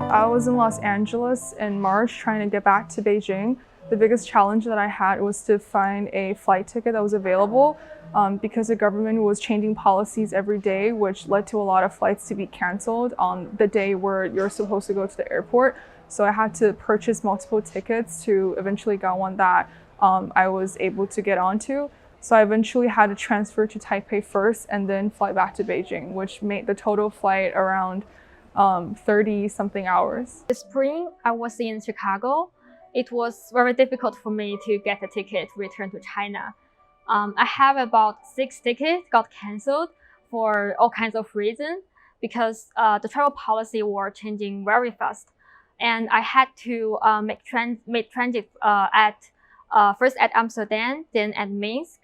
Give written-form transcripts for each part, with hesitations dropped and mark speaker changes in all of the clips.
Speaker 1: I was in Los Angeles in March trying to get back to Beijing. The biggest challenge that I had was to find a flight ticket that was available because the government was changing policies every day, which led to a lot of flights to be canceled on the day where you're supposed to go to the airport. So I had to purchase multiple tickets to eventually get one that I was able to get onto. So I eventually had to transfer to Taipei first and then fly back to Beijing, which made the total flight around 30-something hours.
Speaker 2: This spring, I was in Chicago. It was very difficult for me to get a ticket to return to China. I have about 6 tickets got canceled for all kinds of reasons because the travel policy were changing very fast. And I had to make transit first at Amsterdam, then at Minsk.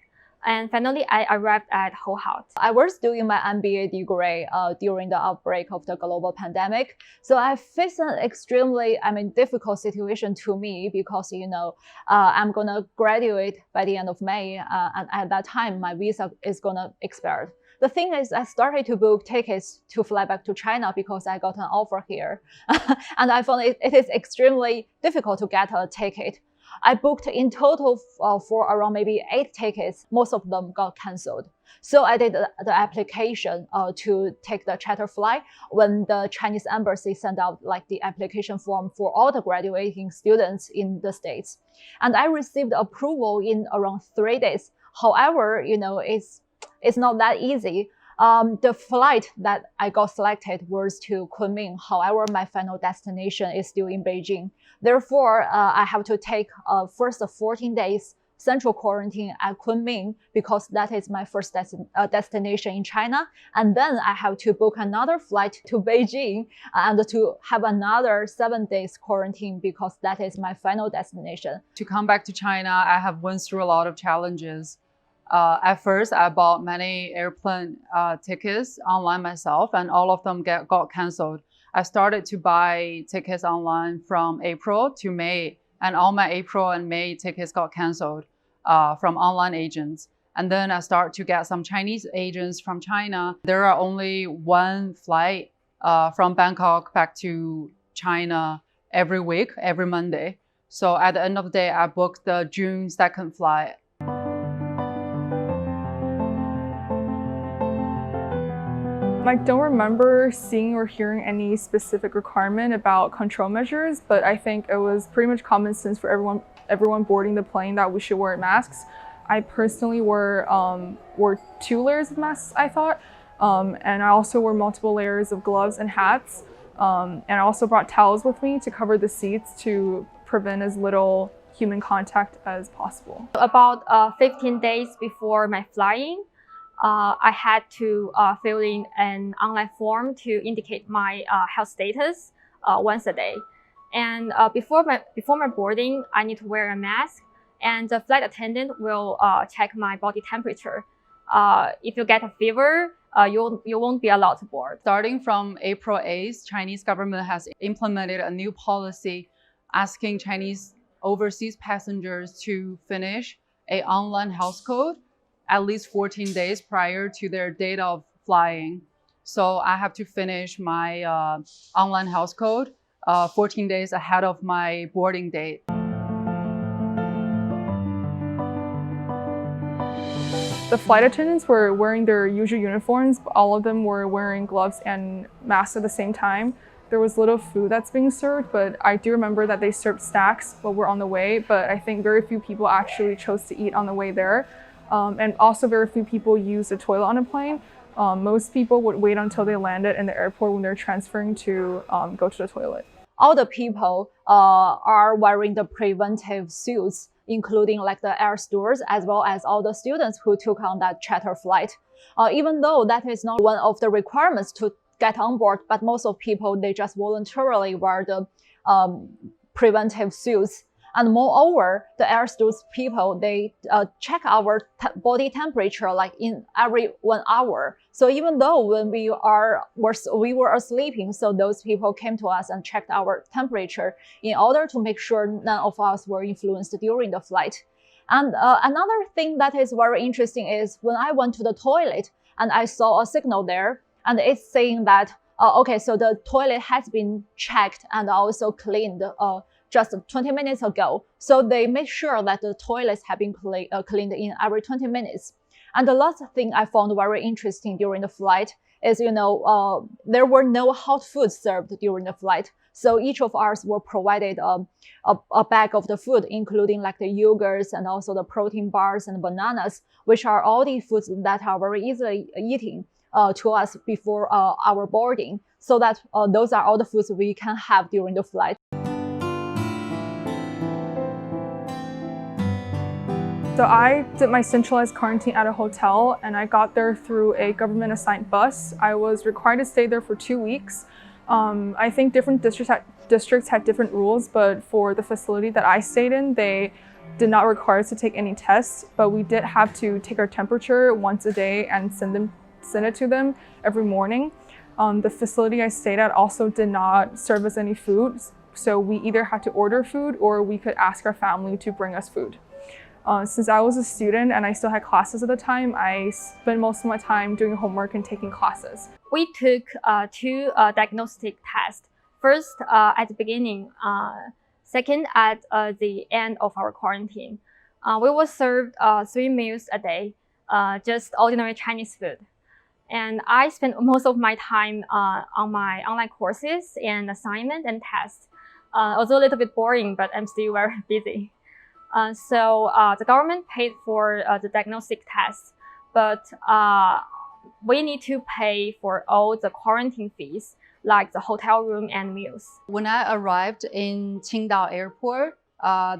Speaker 2: And finally, I arrived at Hohhot.
Speaker 3: I was doing my MBA degree during the outbreak of the global pandemic. So I faced an extremely, difficult situation to me because, I'm going to graduate by the end of May. And at that time, my visa is going to expire. The thing is, I started to book tickets to fly back to China because I got an offer here. And I found it is extremely difficult to get a ticket. I booked in total for around maybe 8 tickets. Most of them got canceled. So I did the application to take the charter flight when the Chinese embassy sent out the application form for all the graduating students in the States. And I received approval in around 3 days. However, it's not that easy. The flight that I got selected was to Kunming. However, my final destination is still in Beijing. Therefore, I have to take first 14 days central quarantine at Kunming because that is my first destination in China. And then I have to book another flight to Beijing and to have another 7 days quarantine because that is my final destination.
Speaker 4: To come back to China, I have went through a lot of challenges. At first, I bought many airplane tickets online myself, and all of them got canceled. I started to buy tickets online from April to May, and all my April and May tickets got canceled from online agents. And then I start to get some Chinese agents from China. There are only 1 flight from Bangkok back to China every week, every Monday. So at the end of the day, I booked the June 2nd flight.
Speaker 1: I don't remember seeing or hearing any specific requirement about control measures, but I think it was pretty much common sense for everyone boarding the plane that we should wear masks. I personally wore 2 layers of masks, I thought, and I also wore multiple layers of gloves and hats, and I also brought towels with me to cover the seats to prevent as little human contact as possible.
Speaker 2: About 15 days before my flying, I had to fill in an online form to indicate my health status once a day. And before my boarding, I need to wear a mask, and the flight attendant will check my body temperature. If you get a fever, you won't be allowed to board.
Speaker 4: Starting from April 8th, Chinese government has implemented a new policy asking Chinese overseas passengers to finish an online health code at least 14 days prior to their date of flying. So I have to finish my online health code 14 days ahead of my boarding date.
Speaker 1: The flight attendants were wearing their usual uniforms, but all of them were wearing gloves and masks at the same time. There was little food that's being served, but I do remember that they served snacks while we're on the way, but I think very few people actually chose to eat on the way there. And also very few people use the toilet on a plane. Most people would wait until they landed in the airport when they're transferring to go to the toilet.
Speaker 3: All the people are wearing the preventive suits, including the air stewards, as well as all the students who took on that charter flight. Even though that is not one of the requirements to get on board, but most of people, they just voluntarily wear the preventive suits. And moreover, the air stewards people, they check our body temperature in every 1 hour. So even though when we were sleeping, so those people came to us and checked our temperature in order to make sure none of us were influenced during the flight. And another thing that is very interesting is when I went to the toilet and I saw a signal there, and it's saying that okay, so the toilet has been checked and also cleaned just 20 minutes ago. So they make sure that the toilets have been cleaned in every 20 minutes. And the last thing I found very interesting during the flight is, there were no hot food served during the flight. So each of us were provided a bag of the food, including like the yogurts and also the protein bars and bananas, which are all the foods that are very easily eating to us before our boarding. So that those are all the foods we can have during the flight.
Speaker 1: So I did my centralized quarantine at a hotel, and I got there through a government-assigned bus. I was required to stay there for 2 weeks. I think different districts had different rules, but for the facility that I stayed in, they did not require us to take any tests, but we did have to take our temperature once a day and send it to them every morning. The facility I stayed at also did not serve us any food, so we either had to order food or we could ask our family to bring us food. Since I was a student and I still had classes at the time, I spent most of my time doing homework and taking classes.
Speaker 2: We took 2 diagnostic tests. First at the beginning, second at the end of our quarantine. We were served 3 meals a day, just ordinary Chinese food. And I spent most of my time on my online courses and assignment and tests. Although a little bit boring, but I'm still very busy. So the government paid for the diagnostic tests, but we need to pay for all the quarantine fees, like the hotel room and meals.
Speaker 4: When I arrived in Qingdao Airport,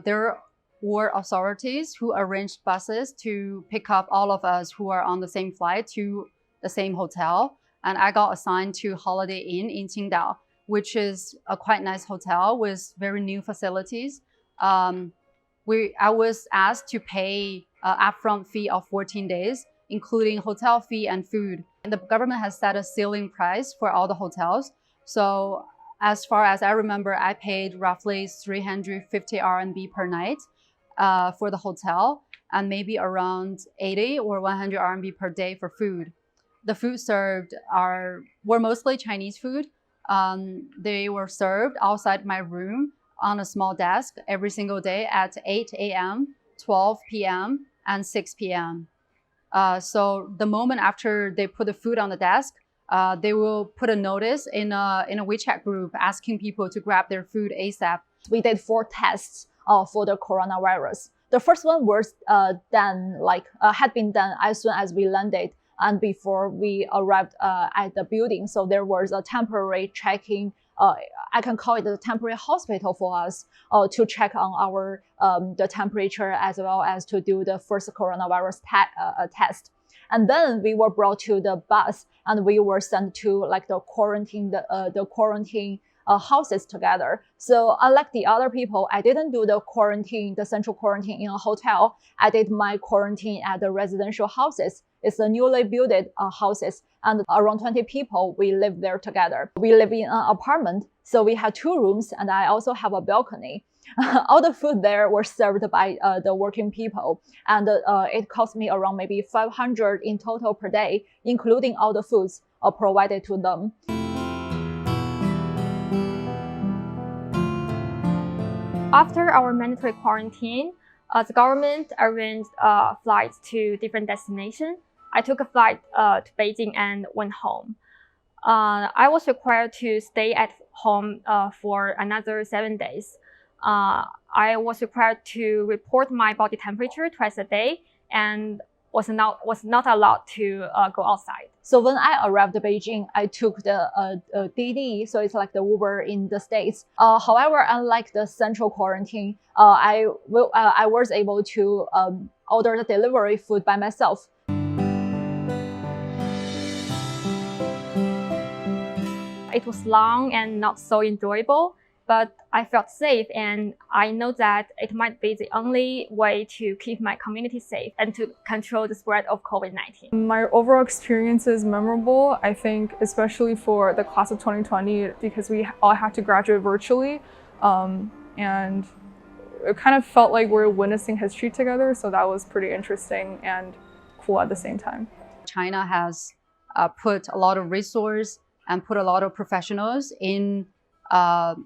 Speaker 4: there were authorities who arranged buses to pick up all of us who are on the same flight to the same hotel. And I got assigned to Holiday Inn in Qingdao, which is a quite nice hotel with very new facilities. I was asked to pay an upfront fee of 14 days, including hotel fee and food. And the government has set a ceiling price for all the hotels. So as far as I remember, I paid roughly 350 RMB per night for the hotel, and maybe around 80 or 100 RMB per day for food. The food served were mostly Chinese food. They were served outside my room on a small desk every single day at 8 a.m., 12 p.m., and 6 p.m. So the moment after they put the food on the desk, they will put a notice in a WeChat group asking people to grab their food ASAP.
Speaker 3: We did 4 tests for the coronavirus. The first one was had been done as soon as we landed and before we arrived at the building. So there was a temporary checking. I can call it a temporary hospital for us to check on our the temperature as well as to do the first coronavirus test. And then we were brought to the bus and we were sent to like the quarantine houses together. So unlike the other people, I didn't do the central quarantine in a hotel. I did my quarantine at the residential houses. It's a newly built houses, and around 20 people, we live there together. We live in an apartment, so we have 2 rooms, and I also have a balcony. All the food there were served by the working people, and it cost me around maybe 500 in total per day, including all the foods provided to them.
Speaker 2: After our mandatory quarantine, the government arranged flights to different destinations. I took a flight to Beijing and went home. I was required to stay at home for another 7 days. I was required to report my body temperature twice a day and was not allowed to go outside.
Speaker 3: So when I arrived in Beijing, I took the DD, so it's like the Uber in the States. However, unlike the central quarantine, I was able to order the delivery food by myself.
Speaker 2: It was long and not so enjoyable, but I felt safe, and I know that it might be the only way to keep my community safe and to control the spread of COVID-19.
Speaker 1: My overall experience is memorable, I think, especially for the class of 2020, because we all had to graduate virtually, and it kind of felt like we're witnessing history together, so that was pretty interesting and cool at the same time.
Speaker 4: China has put a lot of resource and put a lot of professionals in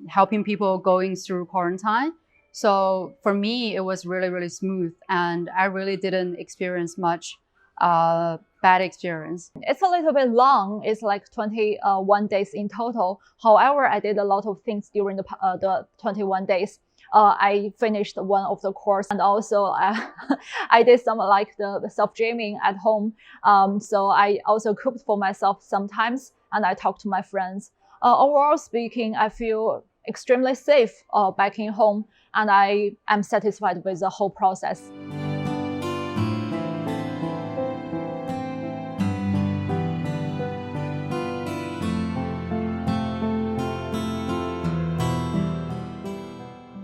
Speaker 4: helping people going through quarantine. So for me, it was really, really smooth, and I really didn't experience much bad experience.
Speaker 3: It's a little bit long. It's like 21 days in total. However, I did a lot of things during the 21 days. I finished one of the course, and also I did some like the self-gymming at home. So I also cooked for myself sometimes, and I talked to my friends. Overall speaking, I feel extremely safe back in home, and I am satisfied with the whole process.